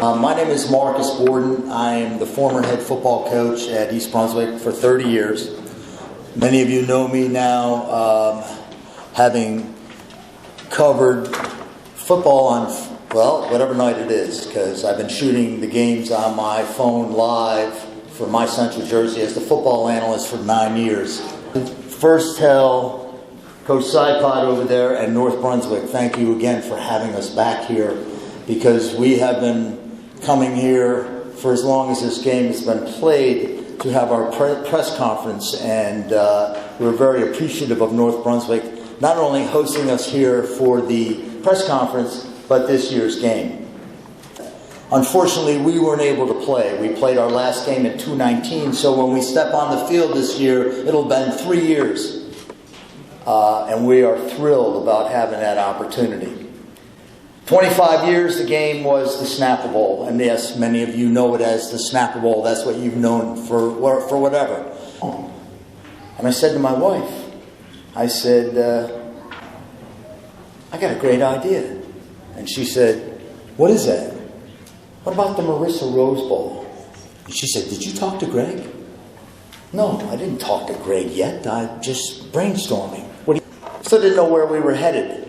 My name is Marcus Borden. I am the former head football coach at East Brunswick for 30 years. Many of you know me now, having covered football on, well, whatever night it is, because I've been shooting the games on my phone live for my Central Jersey as the football analyst for 9 years. First tell Coach Sipod over there at North Brunswick, thank you again for having us back here, because we have been coming here for as long as this game has been played to have our press conference, and we're very appreciative of North Brunswick not only hosting us here for the press conference, but this year's game. Unfortunately, we weren't able to play. We played our last game in 2019, so when we step on the field this year, it'll have been 3 years. And we are thrilled about having that opportunity. 25 years, the game was the Snapper Bowl. And yes, many of you know it as the Snapper Bowl. That's what you've known for whatever. And I said to my wife, I said, I got a great idea. And she said, what is that? What about the Marisa Rose Bowl? And she said, did you talk to Greg? No, I didn't talk to Greg yet. I'm just brainstorming. Still didn't know where we were headed.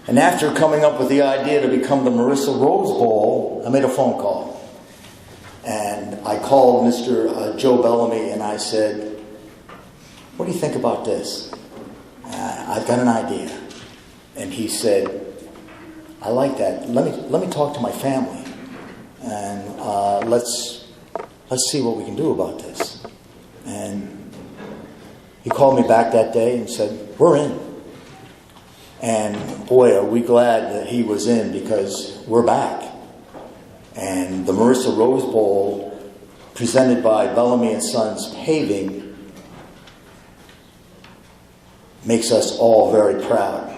And after coming up with the idea to become the Marisa Rose Bowl, I made a phone call. And I called Mr. Joe Bellamy and I said, what do you think about this? I've got an idea. And he said, I like that. Let me talk to my family. And let's see what we can do about this. And he called me back that day and said, we're in. And boy, are we glad that he was in, because we're back. And the Marisa Rose Bowl, presented by Bellamy and Sons Paving, makes us all very proud.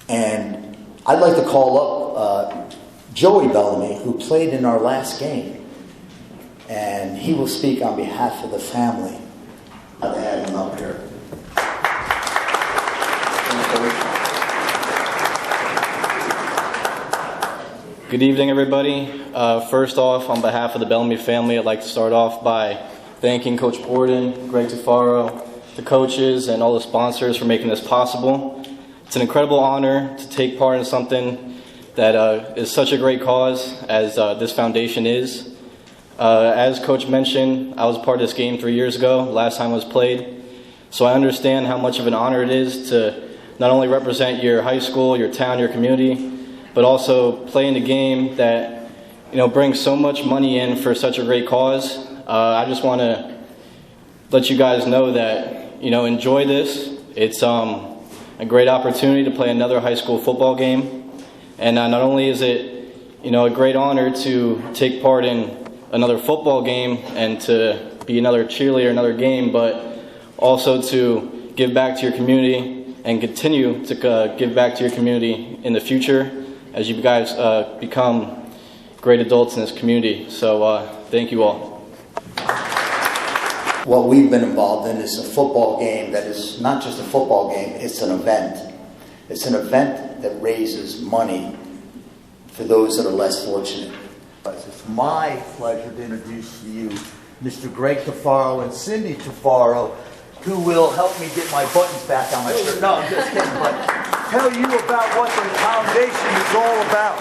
And I'd like to call up Joey Bellamy, who played in our last game. And he will speak on behalf of the family. I'll add him up here. Good evening, everybody. First off, on behalf of the Bellamy family, I'd like to start off by thanking Coach Borden, Greg Tufaro, the coaches, and all the sponsors for making this possible. It's an incredible honor to take part in something that is such a great cause as this foundation is. As Coach mentioned, I was part of this game 3 years ago, last time it was played. So I understand how much of an honor it is to not only represent your high school, your town, your community, but also play in a game that, brings so much money in for such a great cause. I just want to let you guys know that, enjoy this. It's a great opportunity to play another high school football game. And not only is it, a great honor to take part in another football game and to be another cheerleader, another game, but also to give back to your community and continue to give back to your community in the future as you guys become great adults in this community. So thank you all. What we've been involved in is a football game that is not just a football game, it's an event. It's an event that raises money for those that are less fortunate. It's my pleasure to introduce to you Mr. Greg Tufaro and Cindy Tufaro, who will help me get my buttons back on my shirt. No, I'm just kidding, but tell you about what the foundation is all about.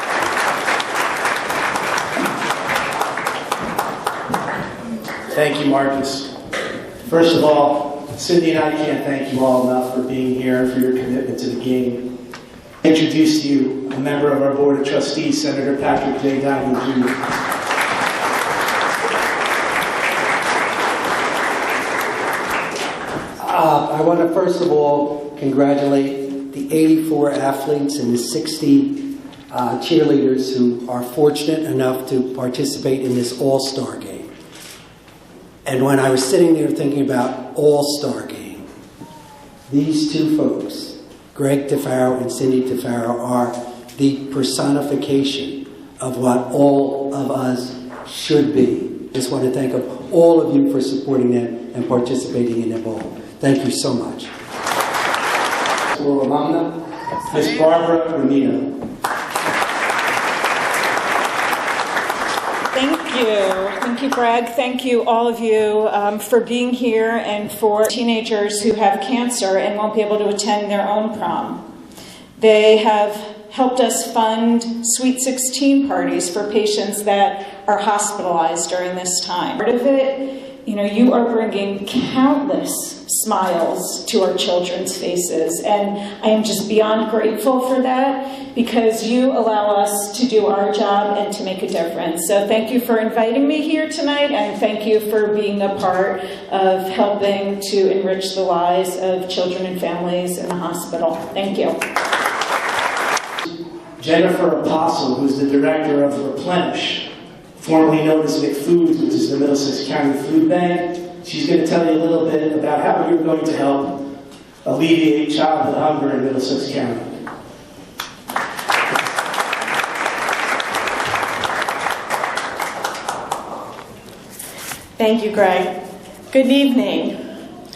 Thank you, Marcus. First of all, Cindy and I can't thank you all enough for being here and for your commitment to the game. I introduce to you a member of our Board of Trustees, Senator Patrick J. Donovan Jr. I want to first of all congratulate the 84 athletes and the 60 cheerleaders who are fortunate enough to participate in this all-star game. And when I was sitting there thinking about all-star game, these two folks, Greg Tufaro and Cindy Tufaro, are the personification of what all of us should be. Just want to thank all of you for supporting them and participating in their bowl. Thank you so much. Alumna, Miss Barbara Romino. Thank you, Greg. Thank you, all of you, for being here, and for teenagers who have cancer and won't be able to attend their own prom. They have helped us fund Sweet 16 parties for patients that are hospitalized during this time. Part of it, you are bringing countless smiles to our children's faces, and I am just beyond grateful for that, because you allow us to do our job and to make a difference. So thank you for inviting me here tonight, and thank you for being a part of helping to enrich the lives of children and families in the hospital. Thank you. Jennifer Apostle, who's the director of Replenish, formerly known as McFoods, which is the Middlesex County Food Bank. She's going to tell you a little bit about how you're going to help alleviate childhood hunger in Middlesex County. Thank you, Greg. Good evening.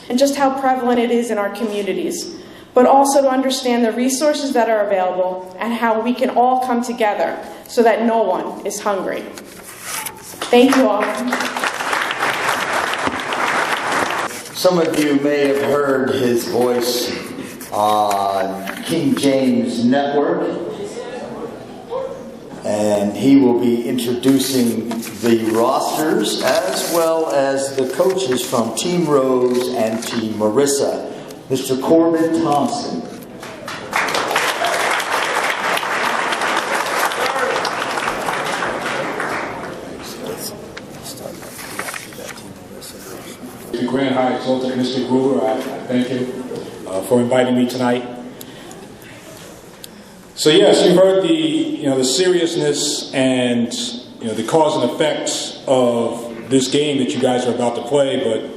And just how prevalent it is in our communities, but also to understand the resources that are available and how we can all come together so that no one is hungry. Thank you all. Some of you may have heard his voice on King James Network, and he will be introducing the rosters as well as the coaches from Team Rose and Team Marisa. Mr. Corbin Thompson. The Grand High Exalted Mr. Gruber, I thank you for inviting me tonight. So yes, you've heard the seriousness and the cause and effects of this game that you guys are about to play, but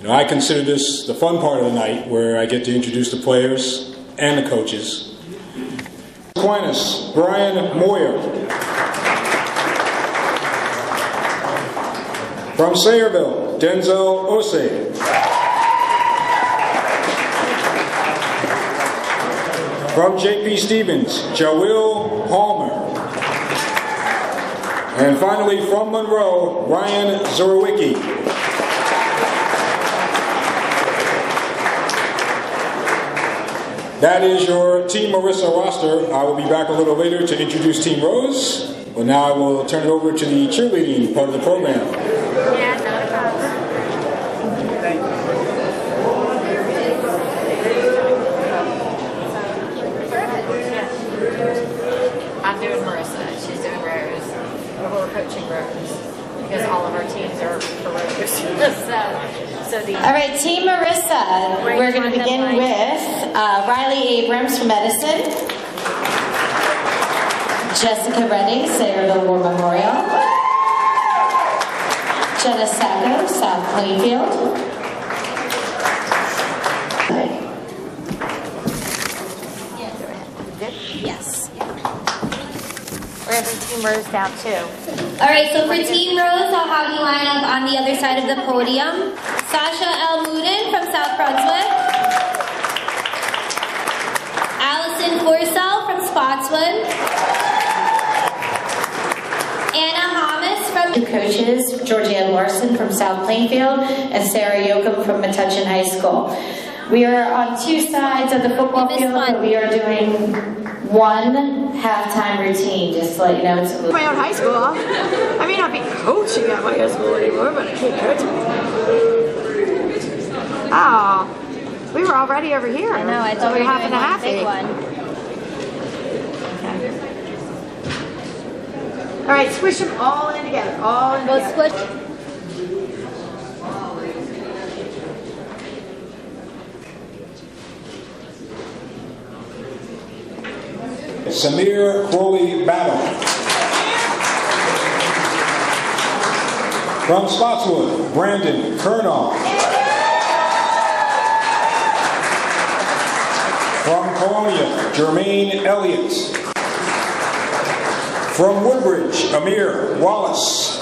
I consider this the fun part of the night, where I get to introduce the players and the coaches. Aquinas, Brian Moyer. From Sayreville, Denzel Osei. From J.P. Stevens, Jawil Palmer. And finally, from Monroe, Ryan Zorowicki. That is your Team Marisa roster. I will be back a little later to introduce Team Rose, but now I will turn it over to the cheerleading part of the program. Yeah, not a problem. I'm doing Marissa, she's doing Rose. We're coaching Rose because all of our teams are for Rose. All right, Team Marissa, we're going to begin with Riley Abrams from Edison, Jessica Redding, Sayreville War Memorial, Jenna Sacco, South Plainfield, yes. We're going to bring Team Rose down too. All right, so for Team Rose, I'll have you line up on the other side of the podium. Sasha L. Mooden from South Brunswick. Allison Forsell from Spotswood. Anna Hamas from... Two coaches, Georgianne Larson from South Plainfield and Sarah Yoakum from Metuchen High School. We are on two sides of the football field, but we are doing one halftime routine, just to let you know. It's my own high school. I may not be coaching at my high school anymore, but I can't coach. Oh, we were already over here. I know, I thought we were half and a half. big one. Okay. All right, squish them all in together. All in together. We'll squish. Samir Crowley Battle. From Spotswood, Brandon Kernoff. From Colonia, Jermaine Elliott. From Woodbridge, Amir Wallace.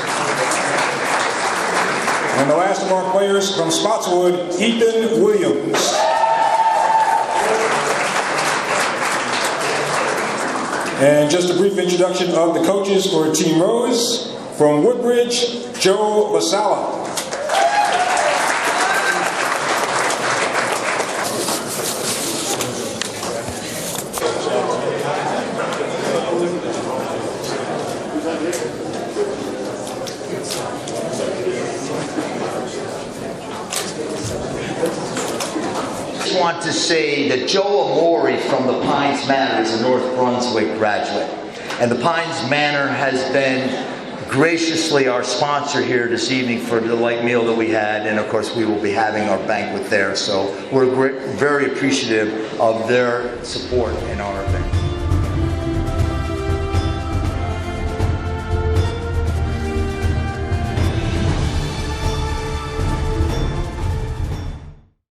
And the last of our players from Spotswood, Ethan Williams. And just a brief introduction of the coaches for Team Rose. From Woodbridge, Joe Lasala. I want to say that Joe Amori from the Pines Manor is a North Brunswick graduate. And the Pines Manor has been graciously our sponsor here this evening for the light meal that we had, and of course we will be having our banquet there. So we're very appreciative of their support in our event.